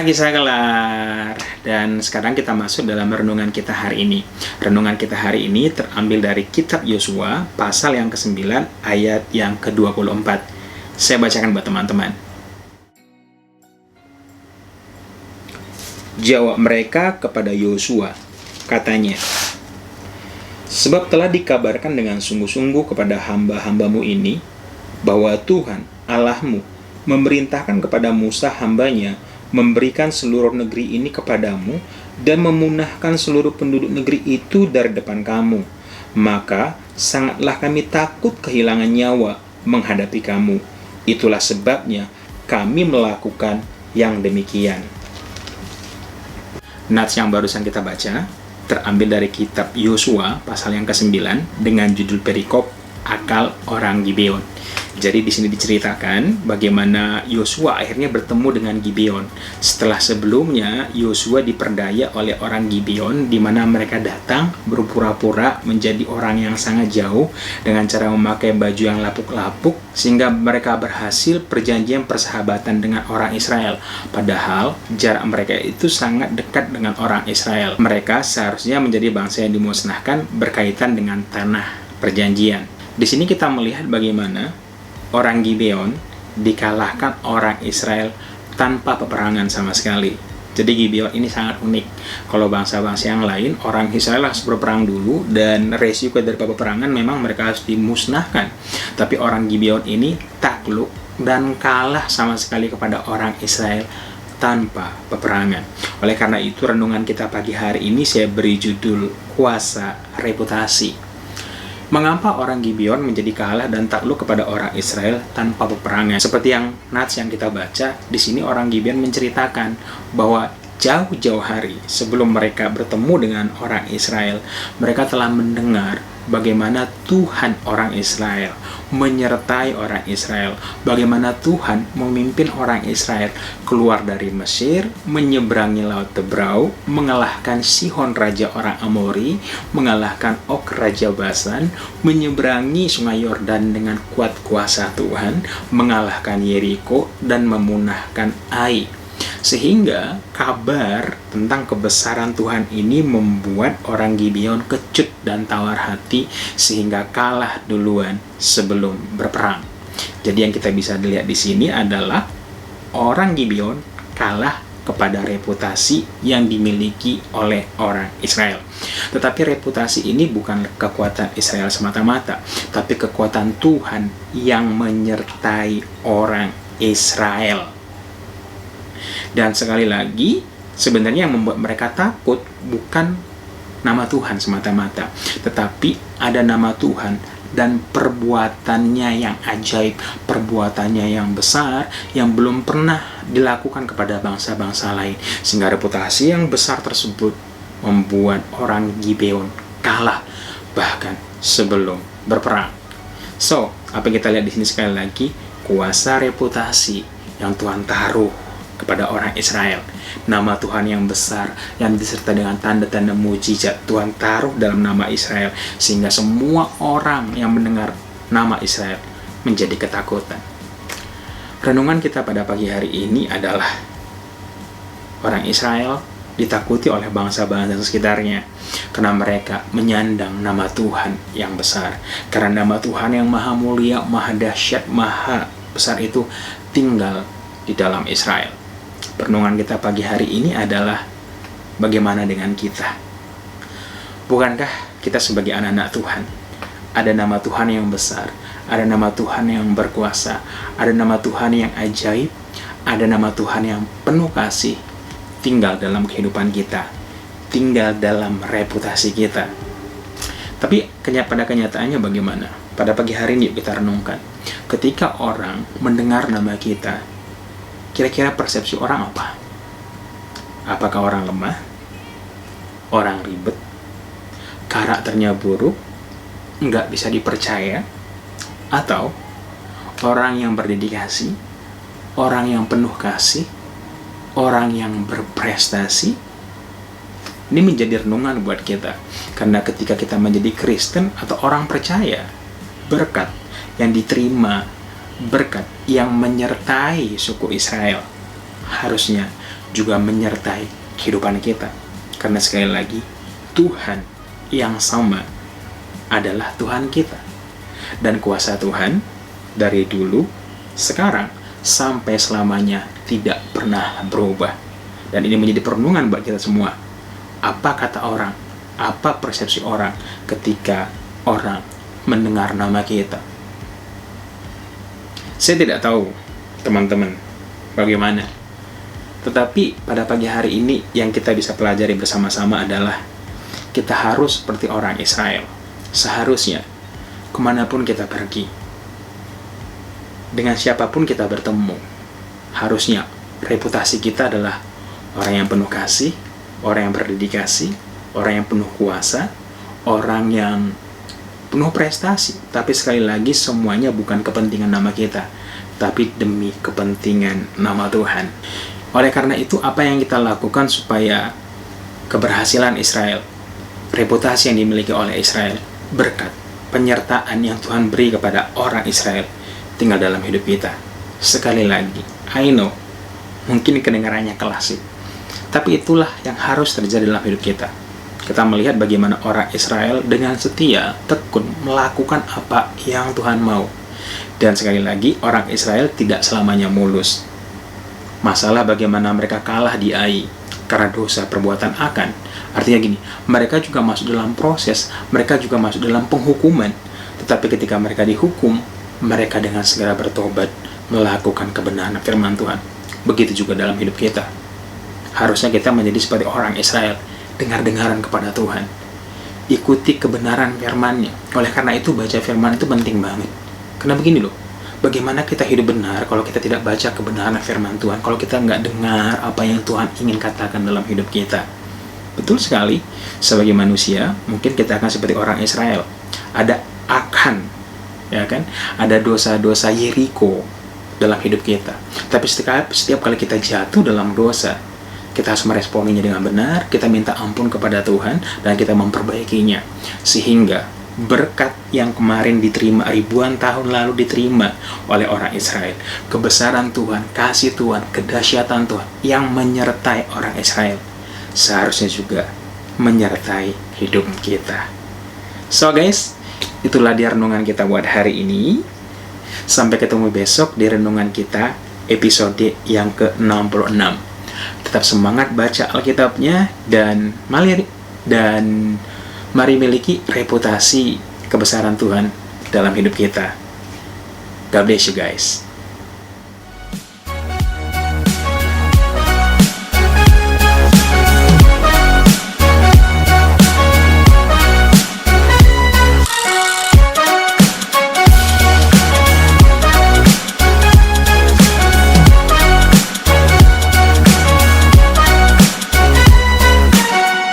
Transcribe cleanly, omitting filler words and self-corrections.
Kisah kelar. Dan sekarang kita masuk dalam renungan kita hari ini. Renungan kita hari ini terambil dari kitab Yosua pasal yang ke-9 ayat yang ke-24. Saya bacakan buat teman-teman. Jawab mereka kepada Yosua, katanya, sebab telah dikabarkan dengan sungguh-sungguh kepada hamba-hambamu ini, bahwa Tuhan Allahmu memerintahkan kepada Musa hambanya memberikan seluruh negeri ini kepadamu dan memunahkan seluruh penduduk negeri itu dari depan kamu. Maka sangatlah kami takut kehilangan nyawa menghadapi kamu. Itulah sebabnya kami melakukan yang demikian. Nats yang barusan kita baca terambil dari kitab Yosua pasal yang ke-9 dengan judul perikop akal orang Gibeon. Jadi di sini diceritakan bagaimana Yosua akhirnya bertemu dengan Gibeon setelah sebelumnya Yosua diperdaya oleh orang Gibeon, di mana mereka datang berpura-pura menjadi orang yang sangat jauh dengan cara memakai baju yang lapuk-lapuk sehingga mereka berhasil perjanjian persahabatan dengan orang Israel. Padahal jarak mereka itu sangat dekat dengan orang Israel. Mereka seharusnya menjadi bangsa yang dimusnahkan berkaitan dengan tanah perjanjian. Di sini kita melihat bagaimana orang Gibeon dikalahkan orang Israel tanpa peperangan sama sekali. Jadi Gibeon ini sangat unik. Kalau bangsa-bangsa yang lain, orang Israel harus berperang dulu dan resiko dari peperangan memang mereka harus dimusnahkan. Tapi orang Gibeon ini takluk dan kalah sama sekali kepada orang Israel tanpa peperangan. Oleh karena itu renungan kita pagi hari ini saya beri judul Kuasa Reputasi. Mengapa orang Gibeon menjadi kalah dan takluk kepada orang Israel tanpa peperangan? Seperti yang nats yang kita baca, di sini orang Gibeon menceritakan bahwa jauh-jauh hari sebelum mereka bertemu dengan orang Israel, mereka telah mendengar bagaimana Tuhan orang Israel menyertai orang Israel, bagaimana Tuhan memimpin orang Israel keluar dari Mesir, menyeberangi Laut Tebrau, mengalahkan Sihon Raja orang Amori, mengalahkan Og Raja Basan, menyeberangi Sungai Yordan dengan kuat kuasa Tuhan, mengalahkan Yeriko, dan memunahkan Ai. Sehingga kabar tentang kebesaran Tuhan ini membuat orang Gibeon kecut dan tawar hati sehingga kalah duluan sebelum berperang. Jadi yang kita bisa lihat di sini adalah orang Gibeon kalah kepada reputasi yang dimiliki oleh orang Israel. Tetapi reputasi ini bukan kekuatan Israel semata-mata, tapi kekuatan Tuhan yang menyertai orang Israel. Dan sekali lagi, sebenarnya yang membuat mereka takut bukan nama Tuhan semata-mata, tetapi ada nama Tuhan dan perbuatannya yang ajaib, perbuatannya yang besar, yang belum pernah dilakukan kepada bangsa-bangsa lain. Sehingga reputasi yang besar tersebut membuat orang Gibeon kalah bahkan sebelum berperang. So, apa yang kita lihat di sini sekali lagi, kuasa reputasi yang Tuhan taruh kepada orang Israel, nama Tuhan yang besar yang disertai dengan tanda-tanda mujizat Tuhan taruh dalam nama Israel, sehingga semua orang yang mendengar nama Israel menjadi ketakutan. Renungan kita pada pagi hari ini adalah orang Israel ditakuti oleh bangsa-bangsa sekitarnya karena mereka menyandang nama Tuhan yang besar, karena nama Tuhan yang maha mulia, maha dahsyat, maha besar itu tinggal di dalam Israel. Renungan kita pagi hari ini adalah bagaimana dengan kita? Bukankah kita sebagai anak-anak Tuhan ada nama Tuhan yang besar, ada nama Tuhan yang berkuasa, ada nama Tuhan yang ajaib, ada nama Tuhan yang penuh kasih tinggal dalam kehidupan kita, tinggal dalam reputasi kita. Tapi pada kenyataannya bagaimana? Pada pagi hari ini kita renungkan, ketika orang mendengar nama kita, kira-kira persepsi orang apa? Apakah orang lemah? Orang ribet? Karakternya buruk? Nggak bisa dipercaya? Atau orang yang berdedikasi? Orang yang penuh kasih? Orang yang berprestasi? Ini menjadi renungan buat kita. Karena ketika kita menjadi Kristen atau orang percaya, berkat yang diterima, berkat yang menyertai suku Israel harusnya juga menyertai kehidupan kita. Karena sekali lagi, Tuhan yang sama adalah Tuhan kita. Dan kuasa Tuhan dari dulu, sekarang, sampai selamanya tidak pernah berubah. Dan ini menjadi perenungan buat kita semua. Apa kata orang? Apa persepsi orang ketika orang mendengar nama kita? Saya tidak tahu, teman-teman, bagaimana. Tetapi pada pagi hari ini yang kita bisa pelajari bersama-sama adalah kita harus seperti orang Israel. Seharusnya, kemanapun kita pergi, dengan siapapun kita bertemu, harusnya reputasi kita adalah orang yang penuh kasih, orang yang berdedikasi, orang yang penuh kuasa, orang yang penuh prestasi. Tapi sekali lagi semuanya bukan kepentingan nama kita, tapi demi kepentingan nama Tuhan. Oleh karena itu, apa yang kita lakukan supaya keberhasilan Israel, reputasi yang dimiliki oleh Israel, berkat penyertaan yang Tuhan beri kepada orang Israel tinggal dalam hidup kita. Sekali lagi, I know, mungkin kedengarannya klasik, tapi itulah yang harus terjadi dalam hidup kita. Kita melihat bagaimana orang Israel dengan setia, tekun melakukan apa yang Tuhan mau. Dan sekali lagi, orang Israel tidak selamanya mulus. Masalah bagaimana mereka kalah di Ai karena dosa perbuatan Akan. Artinya gini, mereka juga masuk dalam proses, mereka juga masuk dalam penghukuman. Tetapi ketika mereka dihukum, mereka dengan segera bertobat, melakukan kebenaran firman Tuhan. Begitu juga dalam hidup kita. Harusnya kita menjadi seperti orang Israel, dengar-dengaran kepada Tuhan, ikuti kebenaran firman-Nya. Oleh karena itu, baca firman itu penting banget. Karena begini loh, bagaimana kita hidup benar kalau kita tidak baca kebenaran firman Tuhan, kalau kita nggak dengar apa yang Tuhan ingin katakan dalam hidup kita. Betul sekali, sebagai manusia, mungkin kita akan seperti orang Israel. Ada Akan, ya kan? Ada dosa-dosa Yeriko dalam hidup kita. Tapi setiap kali kita jatuh dalam dosa, kita harus meresponinya dengan benar, kita minta ampun kepada Tuhan, dan kita memperbaikinya. Sehingga berkat yang kemarin diterima, ribuan tahun lalu diterima oleh orang Israel, kebesaran Tuhan, kasih Tuhan, kedahsyatan Tuhan yang menyertai orang Israel, seharusnya juga menyertai hidup kita. So guys, itulah dia renungan kita buat hari ini. Sampai ketemu besok di renungan kita episode yang ke-66. Tetap semangat baca Alkitabnya dan mari miliki reputasi kebesaran Tuhan dalam hidup kita. God bless you guys.